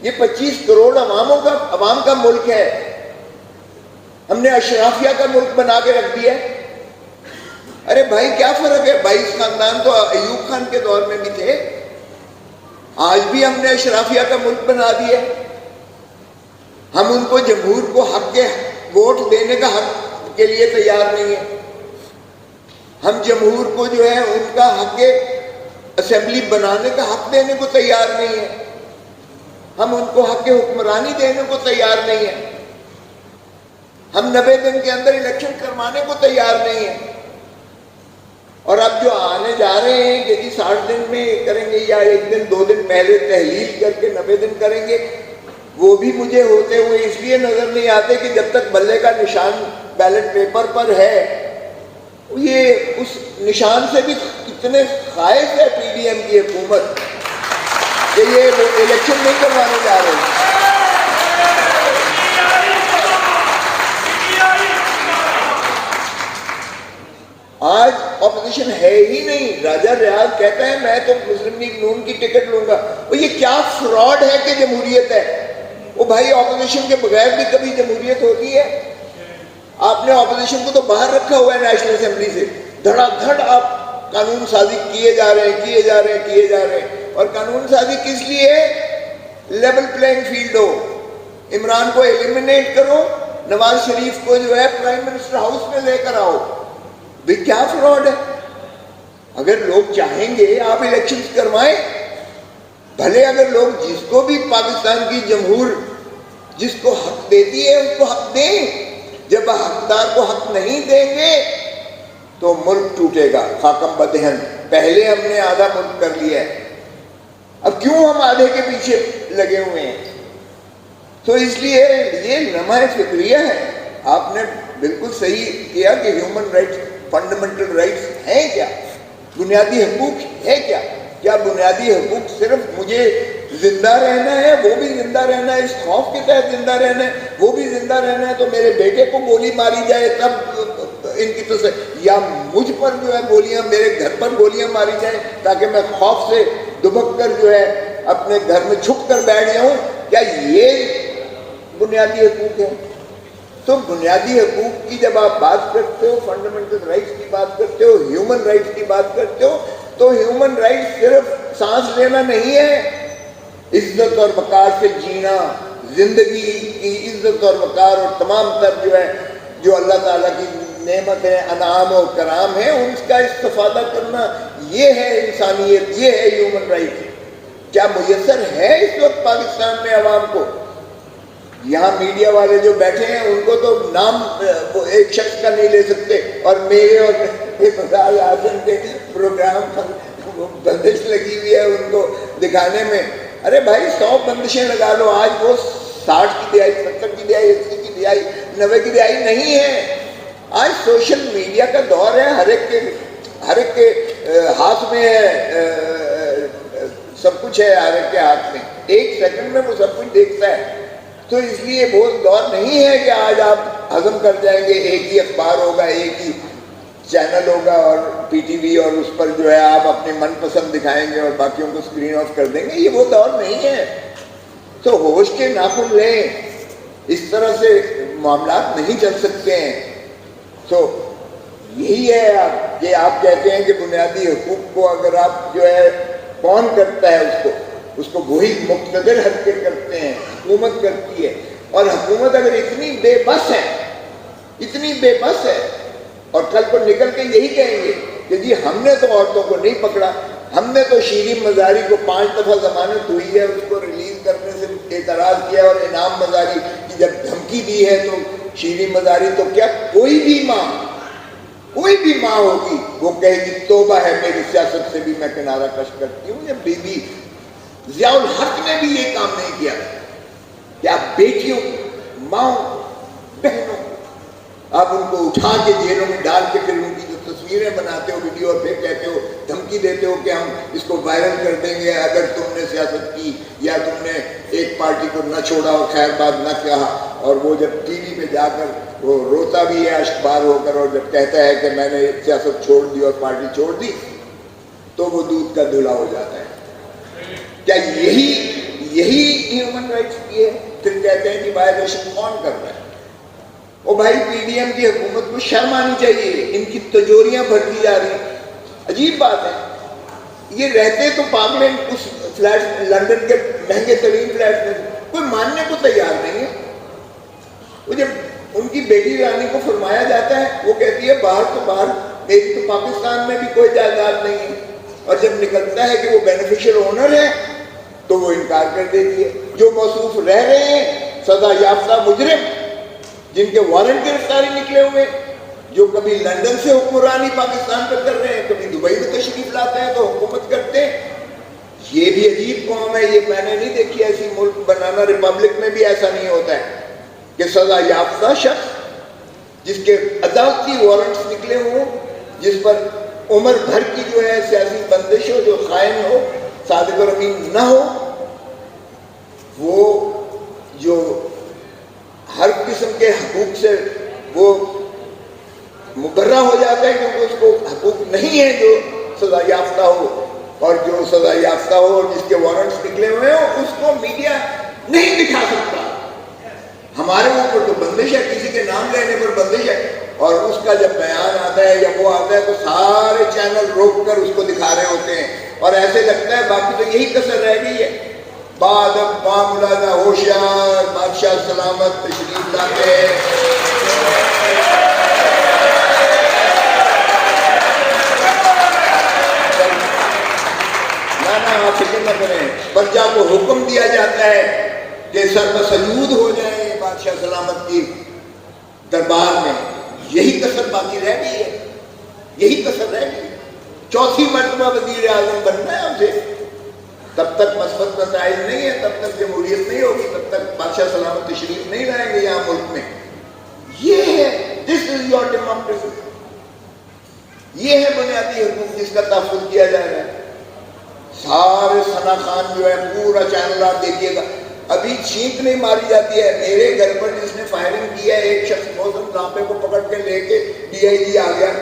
یہ 25 کروڑ عوام کا ملک ہے، ہم نے اشرافیہ کا ملک بنا کے رکھ دیا ہے۔ ارے بھائی کیا فرق ہے؟ 22 خاندان تو ایوب خان کے دور میں بھی تھے، آج بھی ہم نے اشرافیہ کا ملک بنا دیا ہے۔ ہم ان کو جمہور کو حق کے ووٹ دینے کا حق کے لیے تیار نہیں ہیں، ہم جمہور کو جو ہے ان کا حق اسمبلی بنانے کا حق دینے کو تیار نہیں ہیں، ہم ان کو حق حکمرانی دینے کو تیار نہیں ہیں، ہم 90 دن کے اندر الیکشن کروانے کو تیار نہیں ہیں۔ اور اب جو آنے جا رہے ہیں کہ جی 60 دن میں کریں گے یا 1 دن 2 دن پہلے تحلیل کر کے 90 دن کریں گے، وہ بھی مجھے ہوتے ہوئے اس لیے نظر نہیں آتے کہ جب تک بلے کا نشان بیلٹ پیپر پر ہے، یہ اس نشان سے بھی اتنے خائف ہے پی ڈی ایم کی حکومت کہ یہ الیکشن نہیں کروانے جا رہے ہیں۔ آج اپوزیشن ہے ہی نہیں۔ راجہ ریاض کہتا ہے میں تو مسلم لیگ نون کی ٹکٹ لوں گا، وہ یہ کیا فراڈ ہے کہ جمہوریت ہے؟ وہ بھائی اپوزیشن کے بغیر بھی کبھی جمہوریت ہوتی ہے؟ آپ نے اپوزیشن کو تو باہر رکھا ہوا ہے نیشنل اسمبلی سے، دھڑا دھڑ آپ قانون سازی کیے جا رہے ہیں۔ اور قانون سازی کس لیے؟ لیول پلینگ فیلڈ ہو، عمران کو ایلیمنیٹ کرو، نواز شریف کو جو ہے پرائم منسٹر ہاؤس میں لے کر آؤ۔ بھی کیا فراڈ ہے؟ اگر لوگ چاہیں گے آپ الیکشنز کروائیں، بھلے اگر لوگ جس کو بھی پاکستان کی جمہور جس کو حق دیتی ہے اس کو حق دیں، جب حقدار کو حق نہیں دیں گے تو ملک ٹوٹے گا خاکم بدہن۔ پہلے ہم نے آدھا ملک کر لیا ہے، اب کیوں ہم آدھے کے پیچھے لگے ہوئے ہیں؟ تو اس لیے یہ لمحہ فکریہ ہے۔ آپ نے بالکل صحیح کیا کہ ہیومن رائٹس، فنڈامنٹل رائٹس ہیں کیا؟ بنیادی حقوق ہے کیا؟ کیا بنیادی حقوق صرف مجھے زندہ رہنا ہے، وہ بھی زندہ رہنا ہے، اس خوف کے تحت زندہ رہنا ہے، وہ بھی زندہ رہنا ہے تو میرے بیٹے کو گولی ماری جائے تب ان کی یا مجھ پر جو ہے گولیاں، میرے گھر پر گولیاں ماری جائیں تاکہ میں خوف سے دبک کر جو ہے اپنے گھر میں چھپ کر بیٹھ جاؤں؟ کیا یہ بنیادی حقوق ہے؟ تو بنیادی حقوق کی جب آپ بات کرتے ہو، فنڈامنٹل رائٹس کی بات کرتے ہو، ہیومن رائٹس کی بات کرتے ہو، تو ہیومن رائٹس صرف سانس لینا نہیں ہے، عزت اور وقار سے جینا، زندگی کی عزت اور وقار اور تمام تر جو ہے جو اللہ تعالیٰ کی نعمت ہے، انعام و کرام ہے، ان کا استفادہ کرنا، یہ ہے انسانیت، یہ ہے ہیومن رائٹ۔ کیا میسر ہے اس وقت پاکستان میں عوام کو؟ یہاں میڈیا والے جو بیٹھے ہیں ان کو تو نام وہ ایک شخص کا نہیں لے سکتے، اور میرے اور فضال اعظم کے پروگرام پر بندش لگی ہوئی ہے ان کو دکھانے میں۔ ارے بھائی 100 بندشیں لگا لو، آج وہ 60 کی دہائی، 70 کی دہائی، 80 کی دہائی، 90 کی دہائی نہیں ہے۔ آج سوشل میڈیا کا دور ہے، ہر ایک کے ہاتھ میں ہے، سب کچھ ہے ہر ایک کے ہاتھ میں، 1 سیکنڈ میں وہ سب کچھ دیکھتا ہے۔ تو اس لیے وہ دور نہیں ہے کہ آج آپ ہضم کر جائیں گے، ایک ہی اخبار ہوگا، ایک ہی چینل ہوگا اور پی ٹی وی، اور اس پر جو ہے آپ اپنے من پسند دکھائیں گے اور باقیوں کو اسکرین آف کر دیں گے۔ یہ وہ دور نہیں ہے۔ تو ہوش کے ناخن لیں، اس طرح سے معاملات نہیں چل سکتے ہیں۔ تو یہی ہے کہ آپ کہتے ہیں کہ بنیادی حقوق کو اگر آپ جو ہے کون کرتا ہے اس کو وہی مقتدر حرکت کرتے ہیں، حکومت کرتی ہے۔ اور حکومت اگر اتنی بے بس ہے اور کل کو نکل کے یہی کہیں گے کہ جی ہم نے تو عورتوں کو نہیں پکڑا، ہم نے تو شیریں مزاری کو 5 دفعہ ضمانت ہوئی ہے اس کو ریلیز کرنے سے اعتراض کیا، اور انعام مزاری کی جب دھمکی دی ہے تو شیریں مزاری، تو کیا کوئی بھی ماں ہوگی وہ کہے گی توبہ ہے میری سیاست سے بھی میں کنارہ کش کرتی ہوں؟ یا بی بی ضیاء الحق نے بھی یہ کام نہیں کیا کہ آپ بیٹیوں، ماؤں، بہنوں، آپ ان کو اٹھا کے جیلوں میں ڈال کے پھر ان کی جو تصویریں بناتے ہو ویڈیو، اور پھر کہتے ہو، دھمکی دیتے ہو کہ ہم اس کو وائرل کر دیں گے اگر تم نے سیاست کی یا تم نے ایک پارٹی کو نہ چھوڑا اور خیر بات نہ کہا۔ اور وہ جب ٹی وی پہ جا کر وہ روتا بھی ہے اشکبار ہو کر، اور جب کہتا ہے کہ میں نے سیاست چھوڑ دی اور پارٹی چھوڑ دی، تو وہ دودھ کا دھلا ہو جاتا ہے۔ کیا یہی ہیومن رائٹس کی ہے. پھر کہتے ہیں کہ وائلیشن کون کر رہا ہے. او بھائی پی ڈی ایم کی حکومت کو شرم آنی چاہیے, ان کی تجوریاں بھرتی جا رہی ہیں. عجیب بات ہے, یہ رہتے تو پارلیمنٹ اس فلیٹ لندن کے مہنگے ترین فلیٹ میں, کوئی ماننے کو تیار نہیں ہے. وہ جب ان کی بیٹی رانی کو فرمایا جاتا ہے, وہ کہتی ہے باہر تو باہر, میری تو پاکستان میں بھی کوئی جائیداد نہیں ہے. اور جب نکلتا ہے کہ وہ بینیفیشل اونر ہے تو وہ انکار کر دیتی ہے. جو موصوف رہ رہے ہیں سزا یافتہ مجرم, جن کے وارنٹ گرفتاری نکلے ہوئے, جو کبھی لندن سے حکمرانی پاکستان پر کر رہے ہیں, کبھی دبئی میں تشریف لاتے ہیں تو حکومت کرتے ہیں. یہ بھی عجیب قوم ہے, یہ میں نے نہیں دیکھی ایسی ملک. بنانا ریپبلک میں بھی ایسا نہیں ہوتا ہے کہ سزا یافتہ شخص جس کے عدالتی وارنٹس نکلے ہوں, جس پر عمر بھر کی جو ہے سیاسی بندش ہو, جو خائن ہو, صادق اور امین نہ ہو, وہ جو ہر قسم کے حقوق سے وہ مبرہ ہو جاتا ہے کیونکہ اس کو حقوق نہیں ہے جو سزا یافتہ ہو. اور جو سزا یافتہ ہو اور جس کے وارنٹس نکلے ہوئے ہوں, اس کو میڈیا نہیں دکھا سکتا. ہمارے اوپر تو بندش ہے, کسی کے نام لینے پر بندش ہے, اور اس کا جب بیان آتا ہے یا وہ آتا ہے تو سارے چینل روک کر اس کو دکھا رہے ہوتے ہیں, اور ایسے لگتا ہے باقی تو یہی کسر رہ گئی ہے. بادب باملادہ ہوشیار بادشاہ سلامت تشریف لاتے ہیں. آپ فکر نہ کریں, پرجا کو حکم دیا جاتا ہے کہ سر بسجود ہو جائیں بادشاہ سلامت کی دربار میں. یہی کسر باقی رہ گئی ہے, یہی کسر رہ گئی. چوتھی مرتبہ وزیر اعظم بننا ہے اسے. تب تک مثبت نتائج نہیں ہے, تب تک جمہوریت نہیں ہوگی, تب تک بادشاہ سلامت تشریف نہیں لائیں گے یہاں ملک میں. یہ ہے دس از یور ڈیموکریسی. یہ ہے بنیادی حقوق جس کا تحفظ کیا جا رہا ہے. سارے ثنا خان جو ہے پورا چینل آپ دیکھیے گا, ابھی چھینک نہیں ماری جاتی ہے. میرے گھر پر جس نے فائرنگ کی ہے, ایک شخص موسم لاپے کو پکڑ کے لے کے ڈی آئی جی آ گیا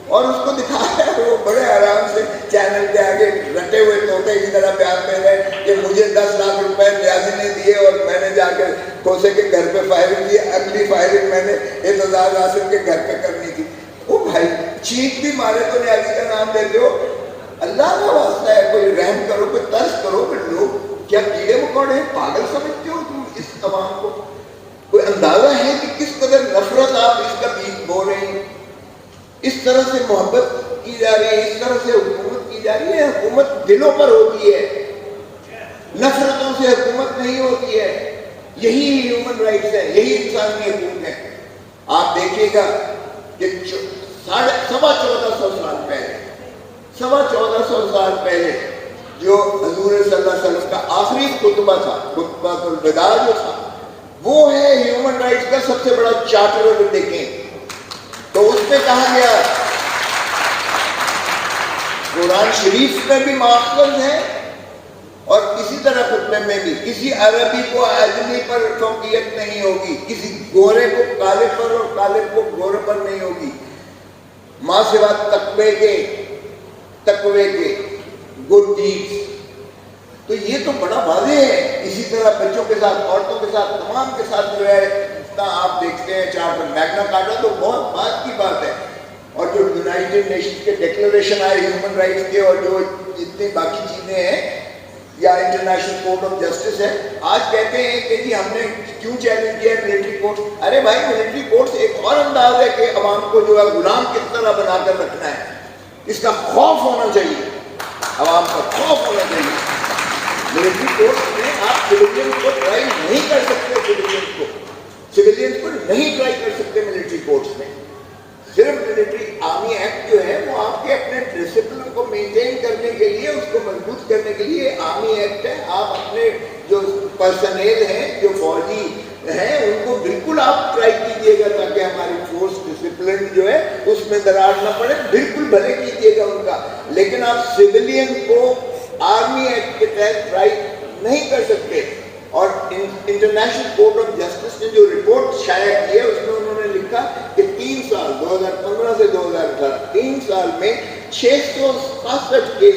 اور اس کو دکھایا, وہ بڑے آرام سے چینل کے آگے رٹے ہوئے طوطے کی طرح پیار میں رہے کہ مجھے 10 لاکھ روپے نیازی نے دیے اور میں نے جا کے کھوسے کے گھر پہ فائرنگ کی. اگلی فائرنگ میں نے اعتزاز آصف کے گھر پہ کرنی تھی. وہ بھائی چھینک بھی مارے تو نیازی کا نام لیتے ہو. اللہ کا واسطہ ہے, کوئی رحم کرو, کوئی ترس کرو. پھر لوگ کیا کیڑے مکوڑے ہیں, پاگل سمجھتے ہو تم اس عوام کو؟ کوئی اندازہ ہے کہ کس قدر نفرت آپ اس کا بیج بو رہے ہیں؟ اس طرح سے محبت کی جا رہی ہے, اس طرح سے حکومت کی جا رہی ہے. حکومت دلوں پر ہوتی ہے, نفرتوں سے حکومت نہیں ہوتی ہے. یہی ہیومن رائٹس ہے, یہی انسانی حقوق ہے. آپ دیکھیے گا کہ 1450 سال پہلے, 1450 سال پہلے جو حضور صلی اللہ علیہ وسلم کا آخری خطبہ تھا, خطبۃ الوداع جو تھا, وہ ہے ہیومن رائٹس کا سب سے بڑا چارٹر. اگر دیکھیں تو اس میں کہا گیا, قرآن شریف میں بھی ماخذ ہے اور اسی طرح خطبے میں بھی, کسی عربی کو اجمی پر فوقیت نہیں ہوگی, کسی گورے کو کالے پر اور کالے کو گورے پر نہیں ہوگی, ماں سوا تقوی کے گڈ ڈیڈز. تو یہ تو بڑا واضح ہے. اسی طرح بچوں کے ساتھ, عورتوں کے ساتھ, تمام کے ساتھ جو ہے آپ دیکھتے ہیں چارٹر. میگنا کارٹا تو بہت بات کی بات ہے, اور جو یونائٹڈ نیشنز کے ڈیکلریشن آئے ہیومن رائٹس کے, اور جو جتنی باقی چیزیں ہیں, یا انٹرنیشنل کورٹ آف جسٹس ہے. آج کہتے ہیں کہ جی ہم نے کیوں چیلنج کیا ملٹری کورٹ. ارے بھائی, ملٹری کورٹ سے ایک اور انداز ہے کہ عوام کو جو ہے غلام کس طرح بنا کر رکھنا ہے. اس کا خوف ہونا چاہیے, عوام کا خوف ہونا چاہیے. ملٹری کورٹ میں آپ سویلین کو ٹرائی نہیں کر سکتے, سویلین کو نہیں ٹرائی کر سکتے ملٹری کورٹس میں. صرف ملٹری آرمی ایکٹ جو ہے وہ آپ کے اپنے ڈسپلن کو مینٹین کرنے کے لیے, اس کو مضبوط کرنے کے لیے آرمی ایکٹ ہے. آپ اپنے جو پرسنل ہیں, جو فوجی ہیں, ان کو بالکل آپ ٹرائی کیجئے گا تاکہ ہماری فورس ڈسپلن جو ہے اس میں دراڑ نہ پڑے, بالکل بھلے کیجئے گا ان کا. لیکن آپ سویلین کو آرمی ایکٹ کے تحت ٹرائی نہیں کر سکتے. اور انٹرنیشنل کورٹ آف جسٹس نے جو رپورٹ شائع کی ہے, اس میں انہوں نے لکھا کہ 3 سال 2015 سے 2018 3 سال میں 667 case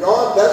9, 10,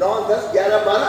9, 10, 11, 12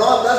9, 10,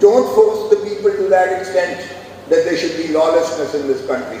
Don't force the people to that extent that there should be lawlessness in this country.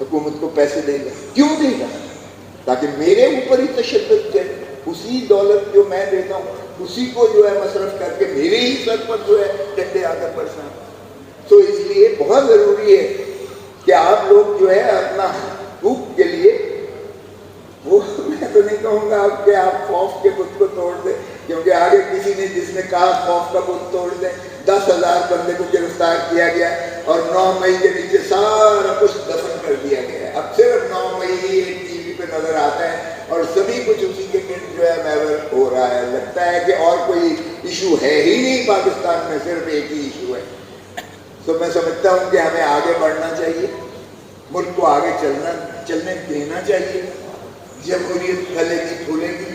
حکومت کو پیسے دے گا. کیوں دے گا؟ تاکہ میرے اوپر ہی تشدد کرے. اسی دولت جو میں دیتا ہوں اسی کو جو ہے مصرف کر کے میرے ہی سر پر جو ہے ڈنڈے آ کر برسائیں. تو اس لیے بہت ضروری ہے کہ آپ لوگ جو ہے اپنا حقوق کے لیے وہ میں تو نہیں کہوں گا آپ کہ آپ خوف کے بت کو توڑ دیں، کیونکہ آگے کسی نے جس نے کہا خوف کا بت توڑ دیں. 10,000 بندے کو گرفتار کیا گیا اور 9 مئی کے نیچے سارا کچھ دفن کر دیا گیا ہے. اب صرف 9 مئی ہی ایک ٹی وی پہ نظر آتا ہے اور سبھی کچھ اسی کے گرد جو ہے محور ہو رہا ہے. لگتا ہے کہ اور کوئی ایشو ہے ہی نہیں پاکستان میں، صرف ایک ہی ایشو ہے. تو میں سمجھتا ہوں کہ ہمیں آگے بڑھنا چاہیے، ملک کو آگے چلنے دینا چاہیے. جمہوریت پھلے گی پھولے گی.